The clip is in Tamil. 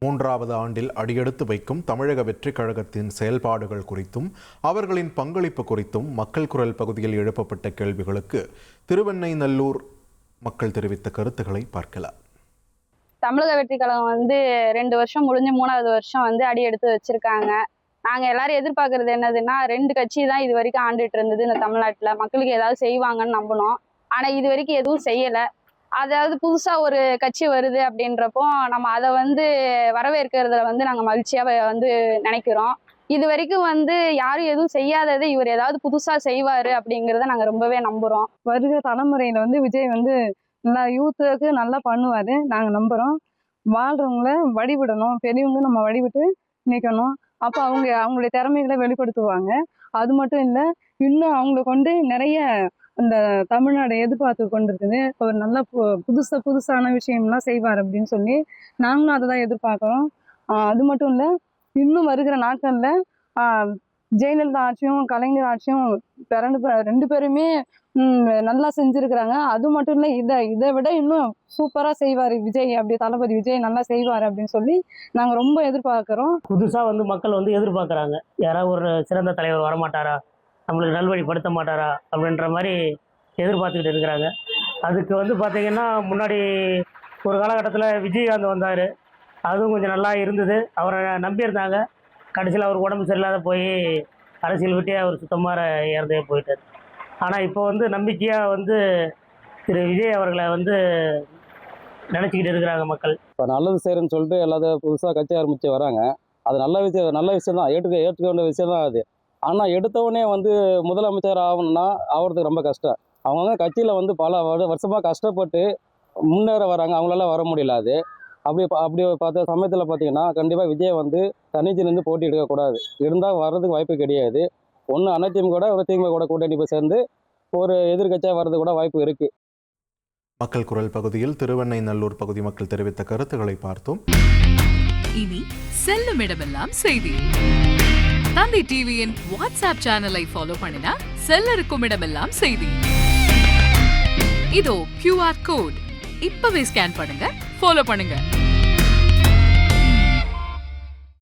மூன்றாவது ஆண்டில் அடியெடுத்து வைக்கும் தமிழக வெற்றிக் கழகத்தின் செயல்பாடுகள் குறித்தும் அவர்களின் பங்களிப்பு குறித்தும் மக்கள் குரல் பகுதியில் எழுப்பப்பட்ட கேள்விகளுக்கு திருவெண்ணைநல்லூர் மக்கள் தெரிவித்த கருத்துக்களை பார்க்கலாம். தமிழக வெற்றிக் கழகம் 2 வருஷம் முடிஞ்சு 3வது வருஷம் அடி எடுத்து வச்சிருக்காங்க. நாங்க எல்லாரும் எதிர்பார்க்கறது என்னதுன்னா, 2 கட்சி தான் இது வரைக்கும் ஆண்டுட்டு இருந்தது. இந்த தமிழ்நாட்டுல மக்களுக்கு ஏதாவது செய்வாங்கன்னு நம்பினோம். ஆனா இது வரைக்கும் எதுவும் செய்யல. அதாவது புதுசா ஒரு கட்சி வருது அப்படின்றப்போ நம்ம அதை வரவேற்கிறதுல நாங்க மகிழ்ச்சியா நினைக்கிறோம். இது வரைக்கும் யாரும் எதுவும் செய்யாததை இவர் ஏதாவது புதுசா செய்வாரு அப்படிங்கிறத நாங்க ரொம்பவே நம்புறோம். வருகிற தலைமுறையில விஜய் நல்லா யூத்துக்கு நல்லா பண்ணுவாரு. நாங்க நம்புறோம். வாழ்றவங்கள வழிவிடணும், பெரியவங்க நம்ம வழிவிட்டு நிற்கணும். அப்போ அவங்களுடைய திறமைகளை வெளிப்படுத்துவாங்க. அது மட்டும் இல்லை, இன்னும் அவங்கள கொண்டு நிறைய இந்த தமிழ்நாடு எதிர்பார்த்து கொண்டு இருக்குது. ஒரு நல்ல புதுசான விஷயம்லாம் செய்வார் அப்படின்னு சொல்லி நாங்களும் அதை தான் எதிர்பார்க்குறோம். அது மட்டும் இல்லை, இன்னும் வருகிற நாட்களில் ஜெயலலிதா ஆட்சியும் கலைஞர் ஆட்சியும் 2 பேருமே நல்லா செஞ்சுருக்கிறாங்க. அது மட்டும் இல்லை, இதை விட இன்னும் சூப்பராக செய்வார் விஜய். அப்படி தளபதி விஜய் நல்லா செய்வார் அப்படின்னு சொல்லி நாங்கள் ரொம்ப எதிர்பார்க்குறோம். புதுசாக மக்கள் எதிர்பார்க்குறாங்க, யாராவது ஒரு சிறந்த தலைவர் வரமாட்டாரா, நம்மளுக்கு நல்வழிப்படுத்த மாட்டாரா அப்படின்ற மாதிரி எதிர்பார்த்துக்கிட்டு இருக்கிறாங்க. அதுக்கு பார்த்திங்கன்னா, முன்னாடி ஒரு காலகட்டத்தில் விஜயகாந்த் வந்தார். அதுவும் கொஞ்சம் நல்லா இருந்தது. அவரை நம்பியிருந்தாங்க. கடைசியில் அவர் உடம்பு சரியில்லாத போய் அரசியல் விட்டே அவர் சுத்தமாக இறந்தே போயிட்டார். ஆனால் இப்போ நம்பிக்கையாக திரு விஜய் அவர்களை நினச்சிக்கிட்டு இருக்கிறாங்க மக்கள். இப்போ நல்லது செய்கிறேன்னு சொல்லிட்டு எல்லாத்தையும் புதுசாக கட்சி ஆரம்பித்து வராங்க. அது நல்ல விஷயம் தான், ஏற்றுக்க வேண்டிய விஷயம் தான் அது. ஆனால் எடுத்தவொடனே முதலமைச்சர் ஆகணும்னா ஆகிறதுக்கு ரொம்ப கஷ்டம். அவங்க கட்சியில் பல வருஷமாக கஷ்டப்பட்டு முன்னேற வராங்க, அவங்களால வர முடியல. அது அப்படி பார்த்த சமயத்தில் பார்த்தீங்கன்னா, கண்டிப்பாக விஜய் தனிச்சு போட்டி எடுக்கக்கூடாது. இருந்தால் வர்றதுக்கு வாய்ப்பு கிடையாது. ஒன்று அதிமுக கூட ஒரு திமுக கூட கூட்டணி போய் சேர்ந்து ஒரு எதிர்கட்சியாக வர்றது கூட வாய்ப்பு இருக்குது. மக்கள் குரல் பகுதியில் திருவெண்ணைநல்லூர் பகுதி மக்கள் தெரிவித்த கருத்துக்களை பார்த்தோம். இனி செல்லும் இடமெல்லாம் செய்தி. தந்தி டிவியின் வாட்ஸ்அப் சேனலை ஃபாலோ பண்ணினா செல்ல இருக்கும் இடமெல்லாம் செய்தி. இதோ QR கோட் இப்பவே ஸ்கேன் பண்ணுங்க, ஃபாலோ பண்ணுங்க.